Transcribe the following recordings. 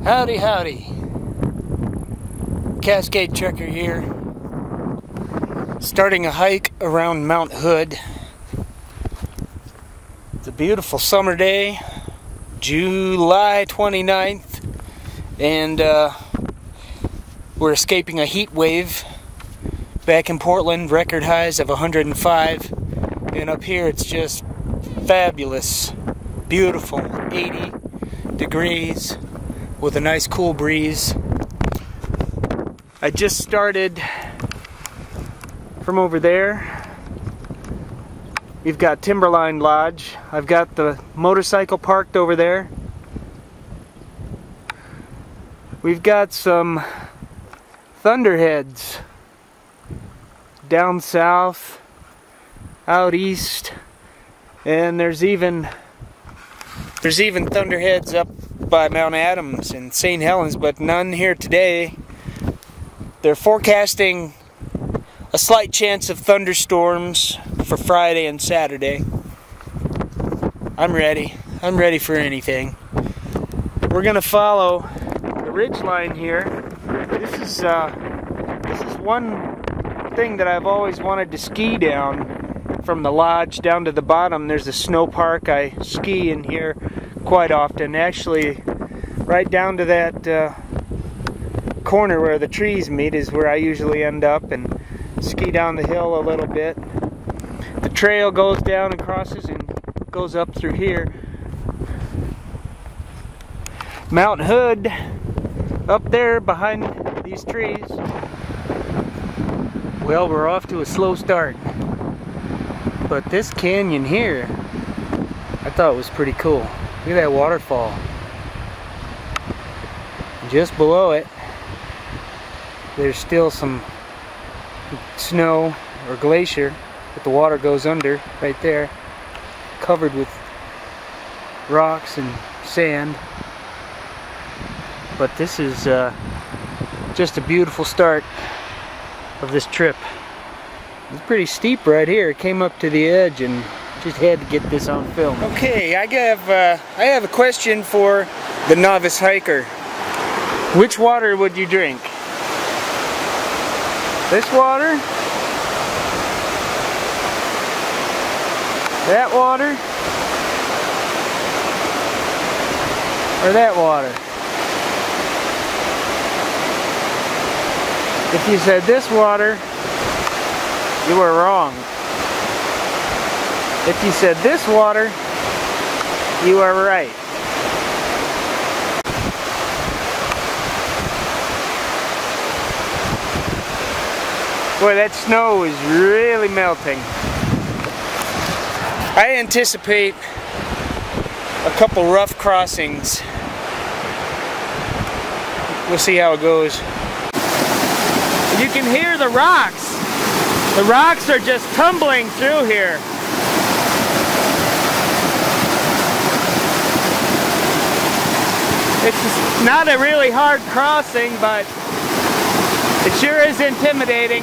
Howdy, howdy. Cascade Trekker here. Starting a hike around Mount Hood. It's a beautiful summer day, July 29th, and we're escaping a heat wave. Back in Portland, record highs of 105, and up here it's just fabulous, beautiful, 80 degrees. With a nice cool breeze. I just started from over there. We've got Timberline Lodge. I've got the motorcycle parked over there. We've got some thunderheads down south, out east, and there's even thunderheads up by Mount Adams and St. Helens, but none here today. They're forecasting a slight chance of thunderstorms for Friday and Saturday. I'm ready. I'm ready for anything. We're gonna follow the ridge line here. This is one thing that I've always wanted to ski down. From the lodge down to the bottom, there's a snow park. I ski in here quite often. Actually, right down to that corner where the trees meet is where I usually end up and ski down the hill a little bit. The trail goes down and crosses and goes up through here. Mount Hood up there behind these trees. Well, we're off to a slow start. But this canyon here, I thought was pretty cool. Look at that waterfall. Just below it, there's still some snow or glacier, but the water goes under right there, covered with rocks and sand. But this is just a beautiful start of this trip. It's pretty steep right here. It came up to the edge and just had to get this on film. Okay, I have a question for the novice hiker. Which water would you drink? This water? That water? Or that water? If you said this water, you were wrong. If you said this water, you are right. Boy, that snow is really melting. I anticipate a couple rough crossings. We'll see how it goes. You can hear the rocks. The rocks are just tumbling through here. It's not a really hard crossing, but it sure is intimidating.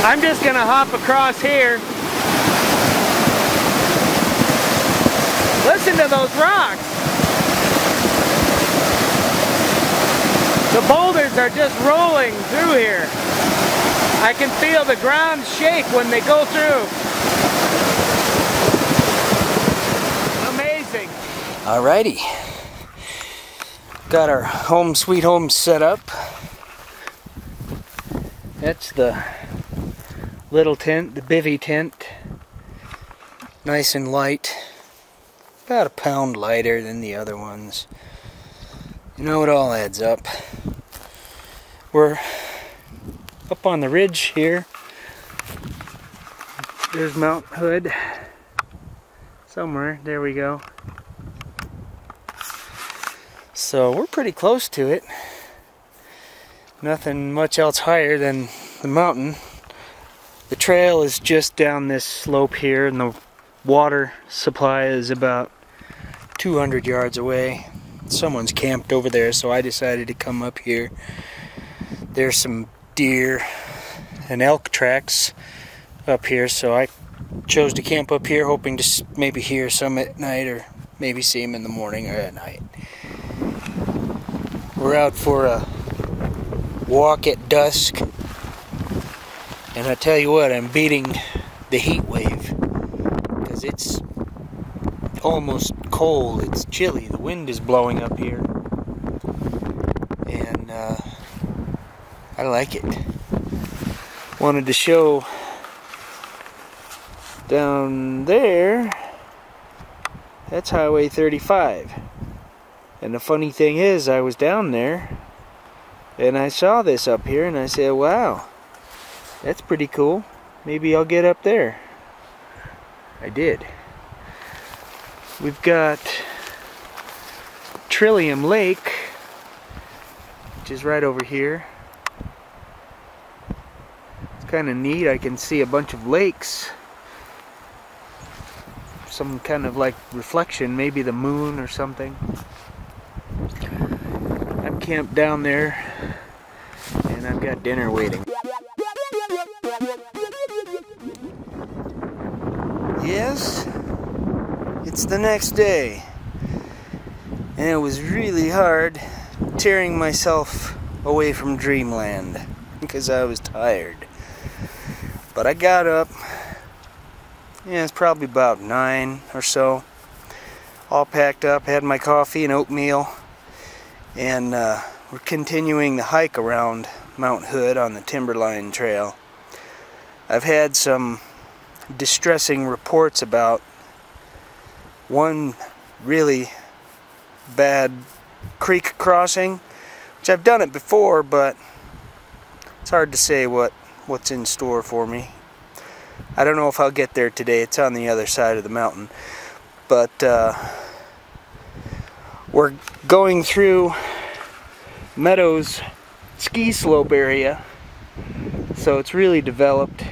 I'm just gonna hop across here. Listen to those rocks. The boulders are just rolling through here. I can feel the ground shake when they go through. Amazing. Alrighty. Got our home sweet home set up. That's the little tent, the bivvy tent. Nice and light. About a pound lighter than the other ones. You know, it all adds up. We're up on the ridge here. There's Mount Hood. Somewhere, there we go. So we're pretty close to it. Nothing much else higher than the mountain. The trail is just down this slope here, and the water supply is about 200 yards away. Someone's camped over there, so I decided to come up here. There's some deer and elk tracks up here, so I chose to camp up here, hoping to maybe hear some at night, or maybe see them in the morning or at night. We're out for a walk at dusk, and I tell you what, I'm beating the heat wave, because it's almost cold, it's chilly, the wind is blowing up here, and I like it. Wanted to show down there, that's Highway 35, and the funny thing is, I was down there and I saw this up here and I said, wow, that's pretty cool, maybe I'll get up there. I did. We've got Trillium Lake, which is right over here. It's kind of neat. I can see a bunch of lakes. Some kind of like reflection, maybe the moon or something. I'm camped down there, and I've got dinner waiting. Yes, it's the next day, and it was really hard tearing myself away from dreamland because I was tired. But I got up, yeah, it's probably about 9 or so, all packed up, had my coffee and oatmeal, and we're continuing the hike around Mount Hood on the Timberline trail. I've had some distressing reports about one really bad creek crossing, which I've done it before, but it's hard to say what's in store for me. I don't know if I'll get there today. It's on the other side of the mountain, but we're going through Meadows ski slope area, so it's really developed.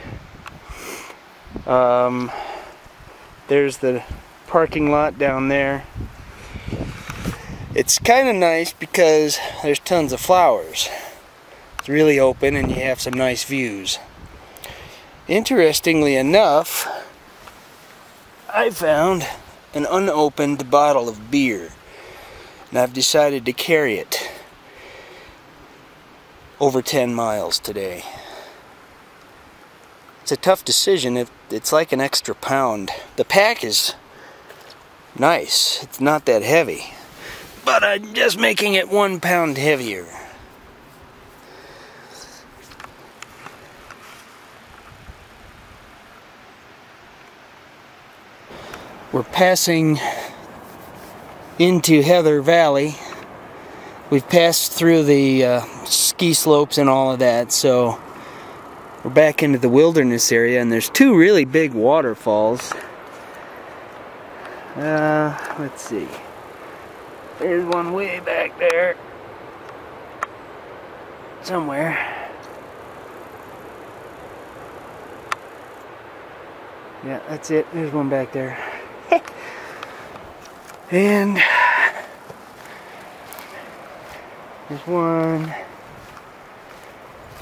There's the parking lot down there. It's kind of nice because there's tons of flowers. It's really open and you have some nice views. Interestingly enough, I found an unopened bottle of beer, and I've decided to carry it over 10 miles today. It's a tough decision. It's like an extra pound. The pack is nice. It's not that heavy, but I'm just making it 1 pound heavier. We're passing into Heather Valley. We've passed through the ski slopes and all of that, so we're back into the wilderness area, and there's 2 really big waterfalls. Let's see. There's one way back there somewhere. Yeah, that's it. There's one back there. And there's one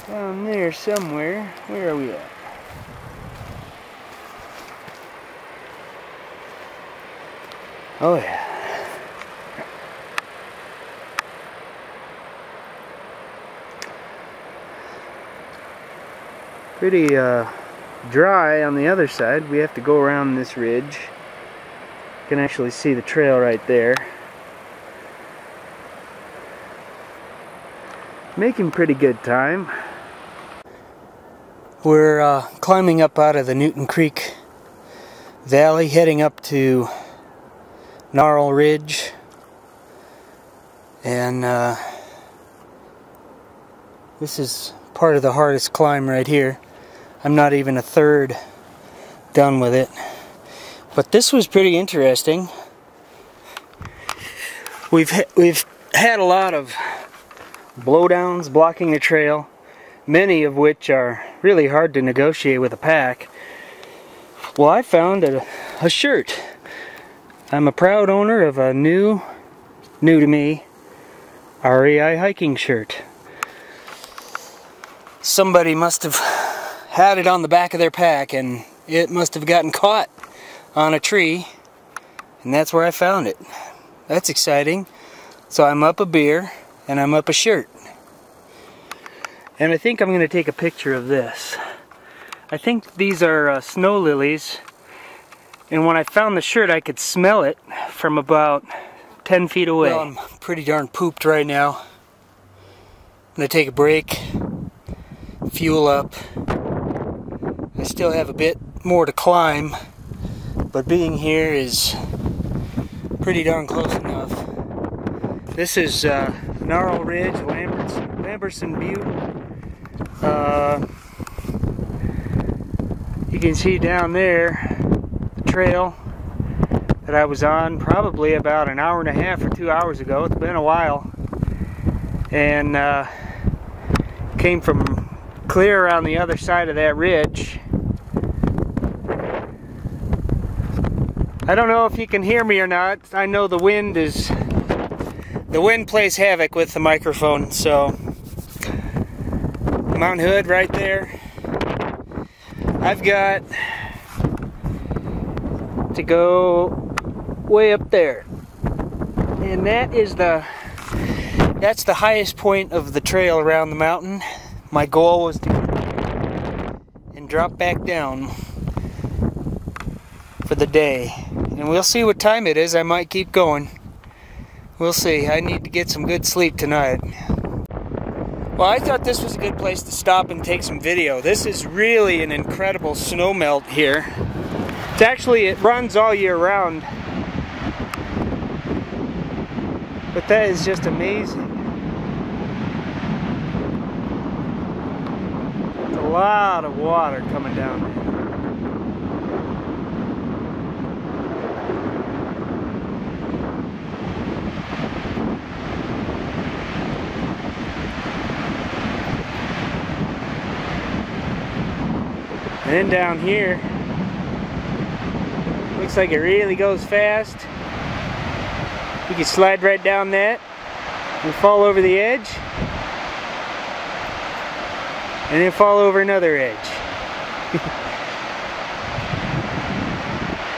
down there somewhere. Where are we at? Oh yeah. Pretty dry on the other side. We have to go around this ridge. You can actually see the trail right there. Making pretty good time. We're climbing up out of the Newton Creek Valley, heading up to Gnarl Ridge, and this is part of the hardest climb right here. I'm not even a third done with it, but this was pretty interesting. We've had a lot of blowdowns blocking the trail. many of which are really hard to negotiate with a pack. Well, I found a shirt. I'm a proud owner of a new to me, REI hiking shirt. Somebody must have had it on the back of their pack and it must have gotten caught on a tree, and that's where I found it. That's exciting. So I'm up a beer and I'm up a shirt. And I think I'm going to take a picture of this. I think these are snow lilies, and when I found the shirt I could smell it from about 10 feet away. Well, I'm pretty darn pooped right now. I'm going to take a break, fuel up. I still have a bit more to climb, but being here is pretty darn close enough. This is Gnarl Ridge, Lamberson Butte. You can see down there the trail that I was on probably about an hour and a half or 2 hours ago. It's been a while, and came from clear around the other side of that ridge. I don't know if you can hear me or not. I know the wind plays havoc with the microphone, so Mount Hood right there. I've got to go way up there, and that's the highest point of the trail around the mountain. My goal was to get and drop back down for the day, and we'll see what time it is. I might keep going. We'll see. I need to get some good sleep tonight. Well, I thought this was a good place to stop and take some video. This is really an incredible snow melt here. It runs all year round, but that is just amazing. It's a lot of water coming down there. And then down here, looks like it really goes fast. You can slide right down that and fall over the edge, and then fall over another edge.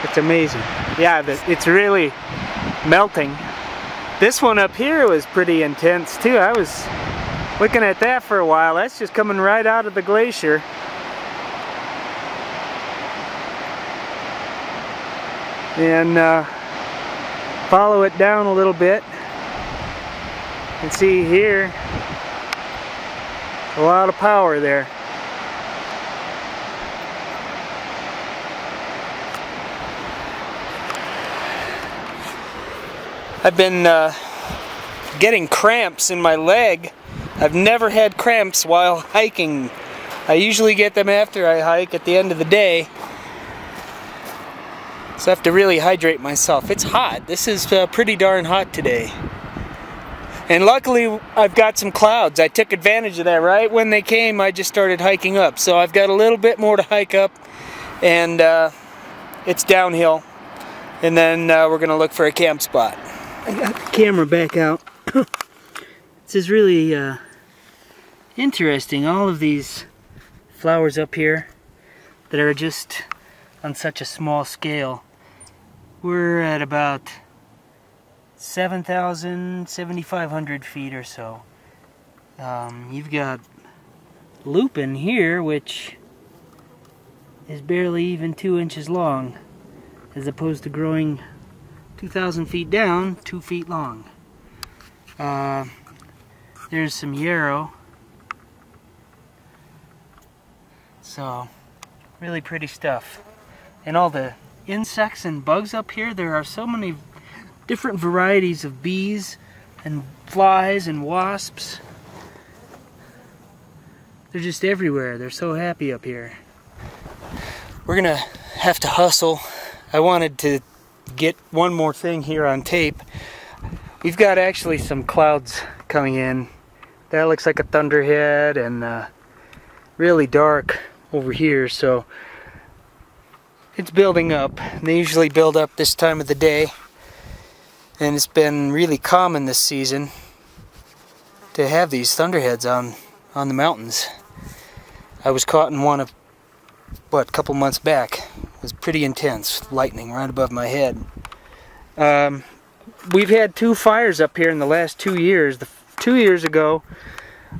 It's amazing. Yeah, it's really melting. This one up here was pretty intense too. I was looking at that for a while. That's just coming right out of the glacier. And follow it down a little bit and see here a lot of power there. I've been getting cramps in my leg. I've never had cramps while hiking. I usually get them after I hike at the end of the day. So I have to really hydrate myself. It's hot. This is pretty darn hot today. And luckily I've got some clouds. I took advantage of that. Right when they came, I just started hiking up. So I've got a little bit more to hike up, and it's downhill. And then we're going to look for a camp spot. I got the camera back out. This is really interesting. All of these flowers up here that are just on such a small scale. We're at about 7,500 feet or so. You've got lupin here, which is barely even 2 inches long, as opposed to growing 2,000 feet down, 2 feet long. There's some yarrow. So, really pretty stuff. And all the insects and bugs up here, there are so many different varieties of bees and flies and wasps. They're just everywhere. They're so happy up here. We're gonna have to hustle. I wanted to get one more thing here on tape. We've got actually some clouds coming in. That looks like a thunderhead, and really dark over here, so it's building up. And they usually build up this time of the day, and it's been really common this season to have these thunderheads on the mountains. I was caught in one a couple months back. It was pretty intense, lightning right above my head. We've had 2 fires up here in the last 2 years. 2 years ago,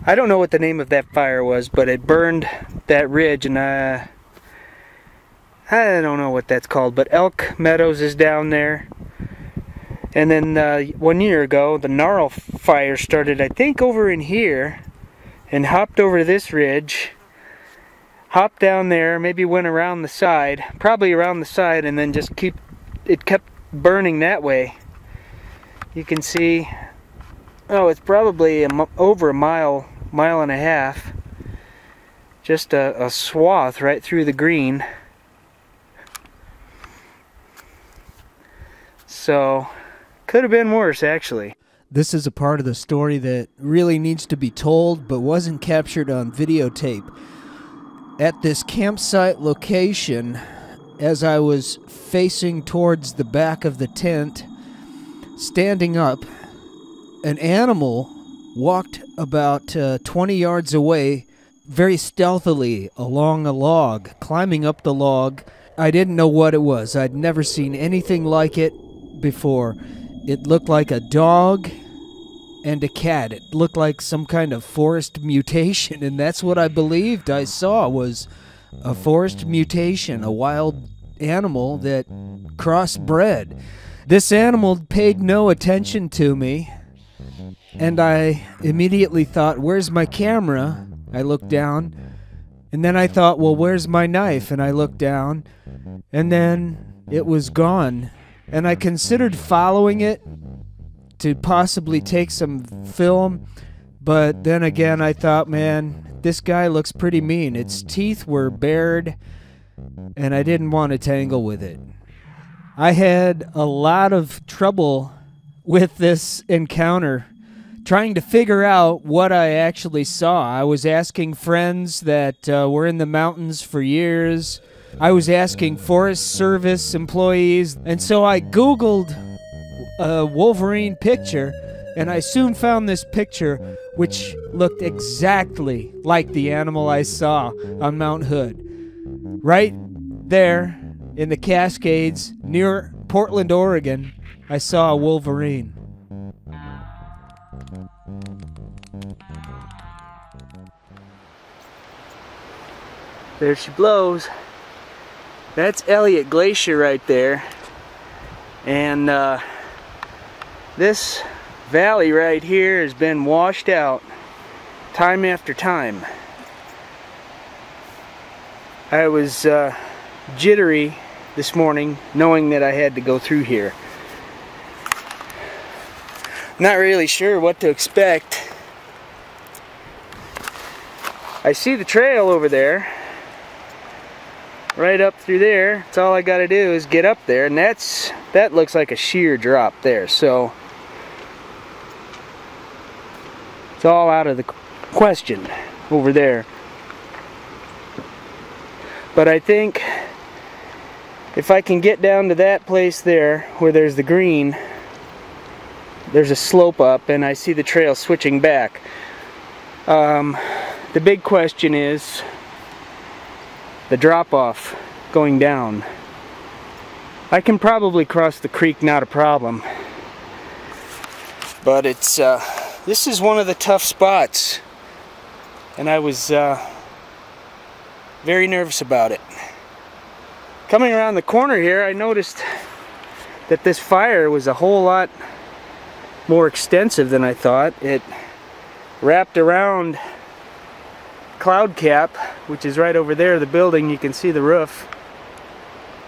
I don't know what the name of that fire was, but it burned that ridge, and I don't know what that's called, but Elk Meadows is down there. And then 1 year ago, the gnarl fire started, I think, over in here, and hopped over this ridge, hopped down there, maybe went around the side, probably around the side, and then just kept burning that way. You can see, oh, it's probably over a mile and a half. Just a swath right through the green. So, could have been worse, actually. This is a part of the story that really needs to be told, but wasn't captured on videotape. At this campsite location, as I was facing towards the back of the tent, standing up, an animal walked about 20 yards away, very stealthily along a log, climbing up the log. I didn't know what it was. I'd never seen anything like it before. It looked like a dog and a cat. It looked like some kind of forest mutation, and that's what I believed I saw, was a forest mutation, a wild animal that crossbred. This animal paid no attention to me, and I immediately thought, where's my camera? I looked down, and then I thought, well, where's my knife? And I looked down, and then it was gone. And I considered following it to possibly take some film, but then again I thought, man, this guy looks pretty mean. Its teeth were bared, and I didn't want to tangle with it. I had a lot of trouble with this encounter, trying to figure out what I actually saw. I was asking friends that were in the mountains for years. I was asking Forest Service employees, and so I Googled a Wolverine picture, and I soon found this picture which looked exactly like the animal I saw on Mount Hood. Right there in the Cascades near Portland, Oregon, I saw a Wolverine. There she blows. That's Elliott Glacier right there. And this valley right here has been washed out time after time. I was jittery this morning knowing that I had to go through here. Not really sure what to expect. I see the trail over there. Right up through there. That's all I got to do is get up there, and that looks like a sheer drop there. So it's all out of the question over there. But I think if I can get down to that place there where there's the green, there's a slope up, and I see the trail switching back. The big question is the drop-off going down. I can probably cross the creek, not a problem. But it's this is one of the tough spots, and I was very nervous about it. Coming around the corner here, I noticed that this fire was a whole lot more extensive than I thought. It wrapped around cloud cap, which is right over there, the building. You can see the roof,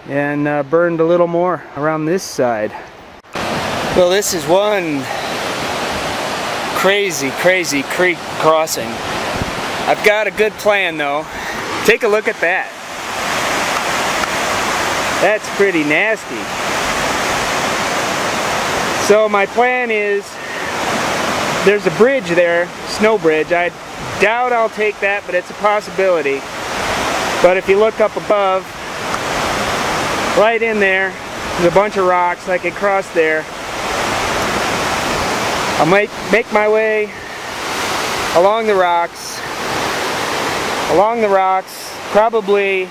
and burned a little more around this side. Well, this is one crazy creek crossing. I've got a good plan though. Take a look at that. That's pretty nasty. So my plan is, there's a bridge there snow bridge. I doubt I'll take that, but it's a possibility. But if you look up above, right in there, there's a bunch of rocks. I could cross there. I might make my way along the rocks, probably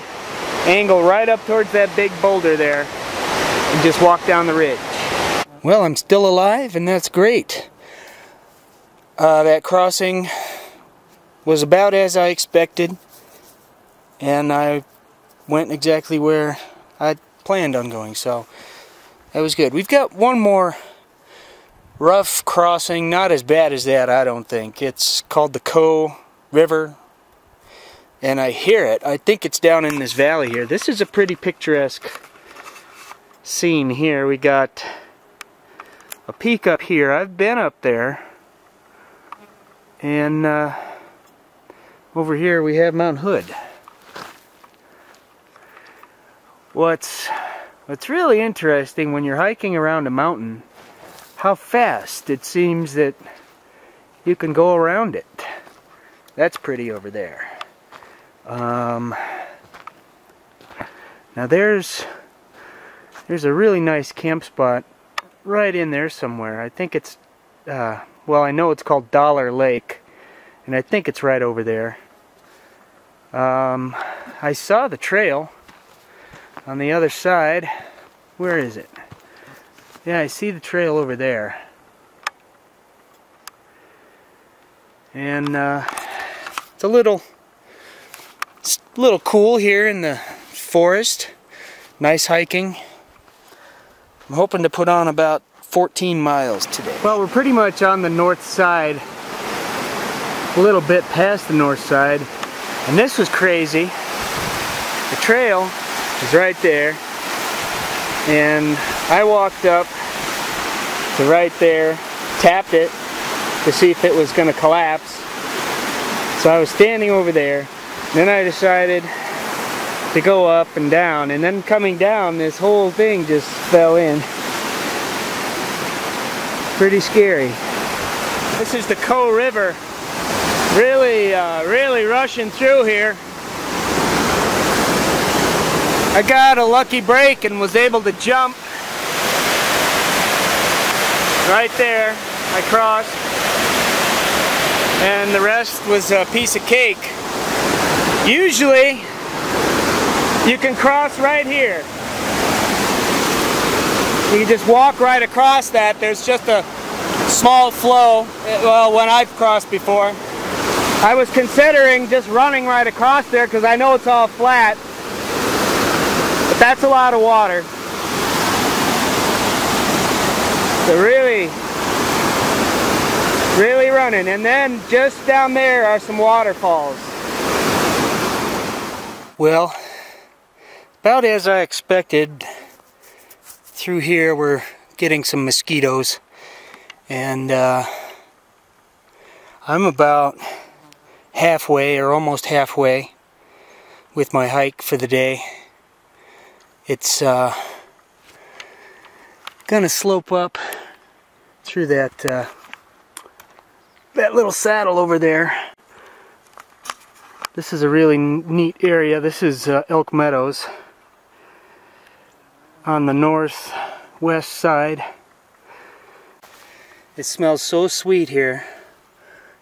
angle right up towards that big boulder there, and just walk down the ridge. Well, I'm still alive, and that's great. That crossing was about as I expected, and I went exactly where I planned on going, so that was good. We've got one more rough crossing, not as bad as that, I don't think. It's called the Co River, and I hear it. I think it's down in this valley here. This is a pretty picturesque scene here. We got a peak up here. I've been up there, and over here we have Mount Hood. What's really interesting when you're hiking around a mountain, how fast it seems that you can go around it. That's pretty over there. Now there's a really nice camp spot right in there somewhere. I think it's, well, I know it's called Dollar Lake, and I think it's right over there. I saw the trail on the other side. Where is it? Yeah, I see the trail over there. And it's a little cool here in the forest. Nice hiking. I'm hoping to put on about 14 miles today. Well, we're pretty much on the north side, a little bit past the north side, and this was crazy. The trail is right there, and I walked up to right there, tapped it to see if it was going to collapse. So I was standing over there, and then I decided to go up and down, and then coming down, this whole thing just fell in. Pretty scary. This is the Co River, really rushing through here. I got a lucky break and was able to jump right there. I crossed, and the rest was a piece of cake. Usually you can cross right here. You can just walk right across that. There's just a small flow. Well, when I've crossed before, I was considering just running right across there because I know it's all flat. But that's a lot of water. So really running. And then just down there are some waterfalls. Well, about as I expected. Through here we're getting some mosquitoes, and I'm about halfway or almost halfway with my hike for the day. It's gonna slope up through that little saddle over there. This is a really neat area. This is Elk Meadows on the northwest side. It smells so sweet here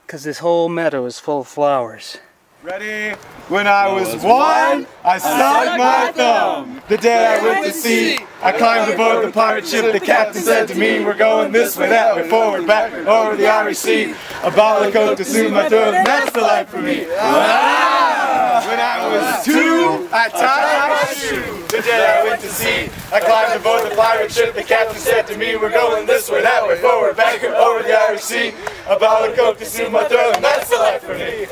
because this whole meadow is full of flowers. Ready? When I was one, I stuck my thumb. The day I went to sea, I climbed aboard the pirate ship. The captain said to me, we're going this way, that way, forward, back, over the Irish Sea. A bottle of Coke to soothe my throat, and that's the life for me. When I was two, I tied my shoe. The day I went to sea, I climbed aboard the pirate ship. The captain said to me, we're going this way, that way, forward, back, over the Irish Sea. A bottle of Coke to soothe my throat, and that's the life for me.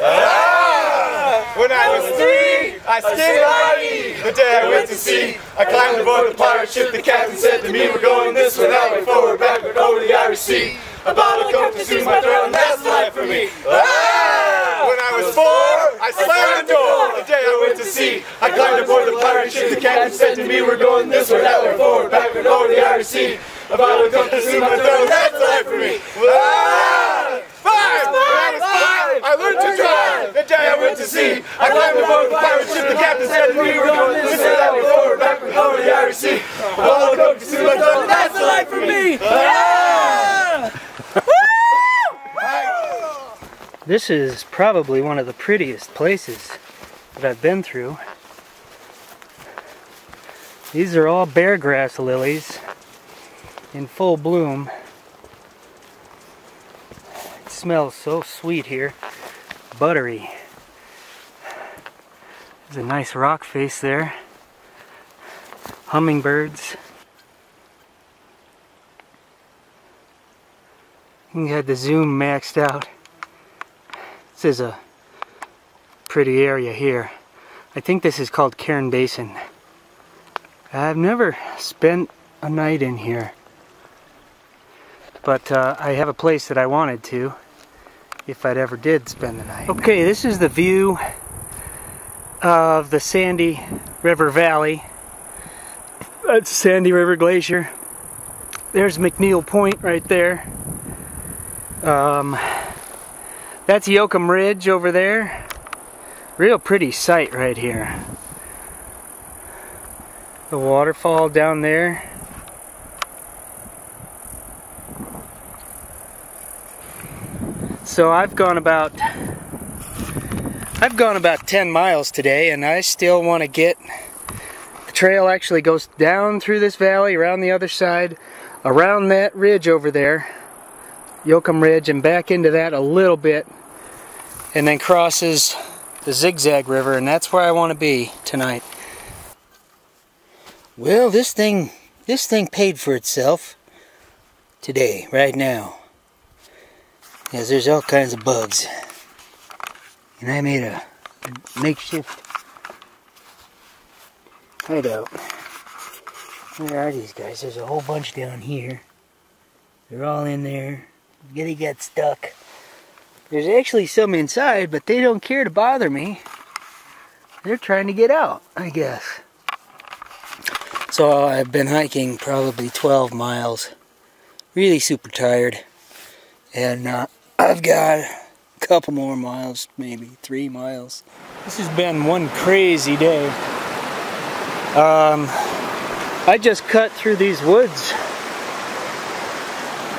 When I was three, I skinned my knee. The day I went to sea, I climbed aboard the pirate ship. The captain said to me, we're going this way, that way, forward, backward, over the Irish Sea. A bottle of Coke to soothe my throat, and that's the life for me. When I was four, I slammed the door. The day I went to sea, I climbed aboard the pirate ship. The captain said to me, we're going this way, that way, forward, backward, over the Irish Sea. A bottle of Coke to soothe my throat, and that's the life for me. Five! When I was five! I learned to drive. The day I went to sea, I climbed aboard the pirate ship. The captain said to me, we're going this way, that way, forward, backward, over the Irish Sea. All the coach to see what's done, that's the life for me. This is probably one of the prettiest places that I've been through. These are all beargrass lilies in full bloom. It smells so sweet here, buttery. There's a nice rock face there. Hummingbirds. You had the zoom maxed out. This is a pretty area here. I think this is called Cairn Basin. I've never spent a night in here, but I have a place that I wanted to if I'd ever did spend the night. Okay, this is the view of the Sandy River Valley. That's Sandy River Glacier. There's McNeil Point right there. That's Yoakum Ridge over there. Real pretty sight right here. The waterfall down there. So I've gone about 10 miles today, and I still want to get. The trail actually goes down through this valley, around the other side, around that ridge over there, Yoakum Ridge, and back into that a little bit, and then crosses the Zigzag River, and that's where I want to be tonight. Well, this thing paid for itself today, right now. Because there's all kinds of bugs. And I made a makeshift hideout. Where are these guys? There's a whole bunch down here. They're all in there. They got stuck. There's actually some inside, but they don't care to bother me. They're trying to get out, I guess. So I've been hiking probably 12 miles. Really super tired. And I've got a couple more miles, maybe 3 miles. This has been one crazy day. I just cut through these woods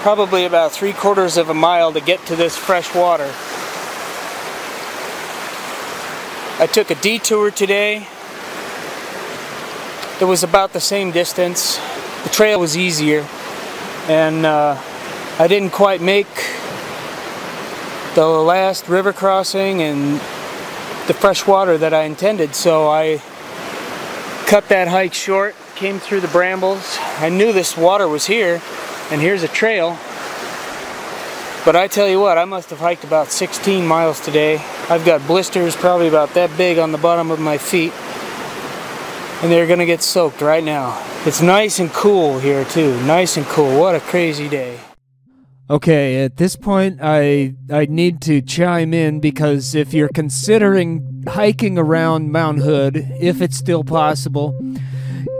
probably about 3/4 of a mile to get to this fresh water. I took a detour today. It was about the same distance. The trail was easier, and I didn't quite make the last river crossing and the fresh water that I intended, so I cut that hike short, came through the brambles. I knew this water was here, and here's a trail, but I tell you what, I must have hiked about 16 miles today. I've got blisters probably about that big on the bottom of my feet, and they're gonna get soaked right now. It's nice and cool here too, nice and cool. What a crazy day. Okay, at this point I need to chime in, because if you're considering hiking around Mount Hood, if it's still possible,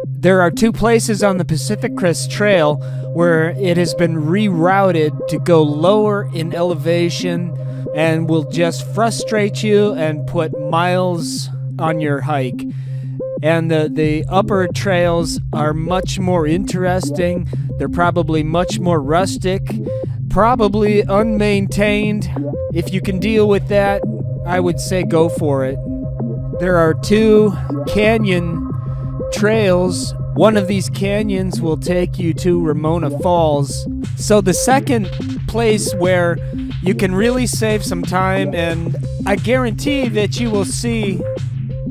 there are 2 places on the Pacific Crest Trail where it has been rerouted to go lower in elevation and will just frustrate you and put miles on your hike. And the upper trails are much more interesting. They're probably much more rustic, probably unmaintained. If you can deal with that, I would say go for it. There are 2 canyon trails. One of these canyons will take you to Ramona Falls. So the second place where you can really save some time, and I guarantee that you will see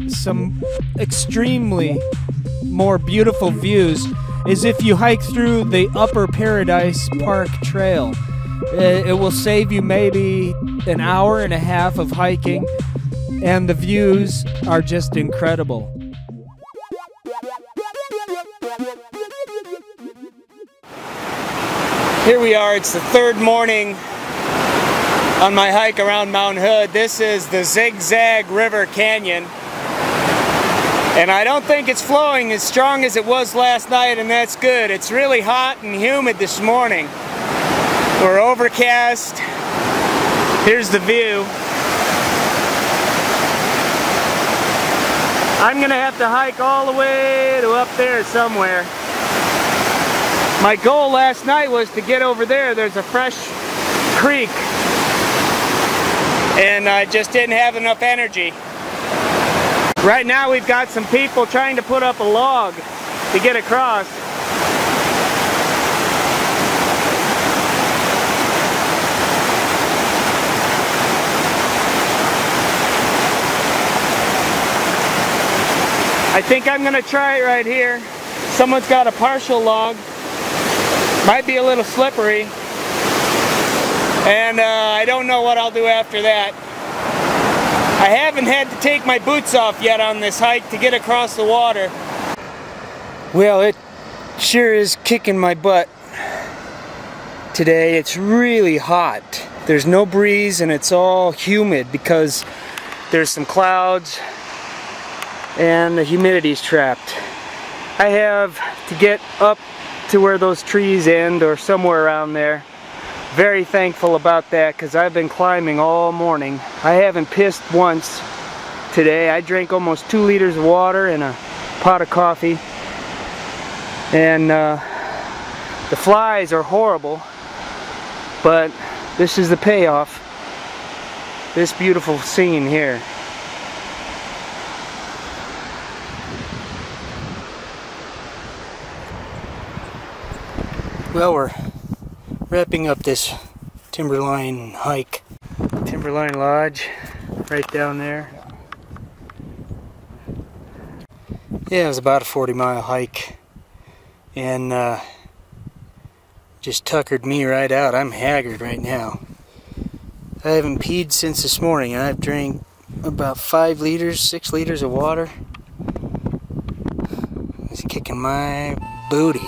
some extremely more beautiful views, is if you hike through the Upper Paradise Park Trail. It will save you maybe an hour and a half of hiking, and the views are just incredible. Here we are, it's the 3rd morning on my hike around Mount Hood. This is the Zigzag River Canyon. And I don't think it's flowing as strong as it was last night, and that's good. It's really hot and humid this morning. We're overcast. Here's the view. I'm gonna have to hike all the way to up there somewhere. My goal last night was to get over there. There's a fresh creek, and I just didn't have enough energy. Right now we've got some people trying to put up a log to get across. I think I'm gonna try it right here. Someone's got a partial log. Might be a little slippery. And I don't know what I'll do after that. I haven't had to take my boots off yet on this hike to get across the water. Well, it sure is kicking my butt today. It's really hot. There's no breeze and it's all humid because there's some clouds and the humidity's trapped. I have to get up to where those trees end or somewhere around there. Very thankful about that because I've been climbing all morning. I haven't pissed once today. I drank almost 2 liters of water and a pot of coffee. And the flies are horrible, but this is the payoff. This beautiful scene here. Well, we're wrapping up this Timberline hike. Timberline Lodge, right down there. Yeah, it was about a 40-mile hike, and just tuckered me right out. I'm haggard right now. I haven't peed since this morning, and I've drank about 5 liters, 6 liters of water. It's kicking my booty.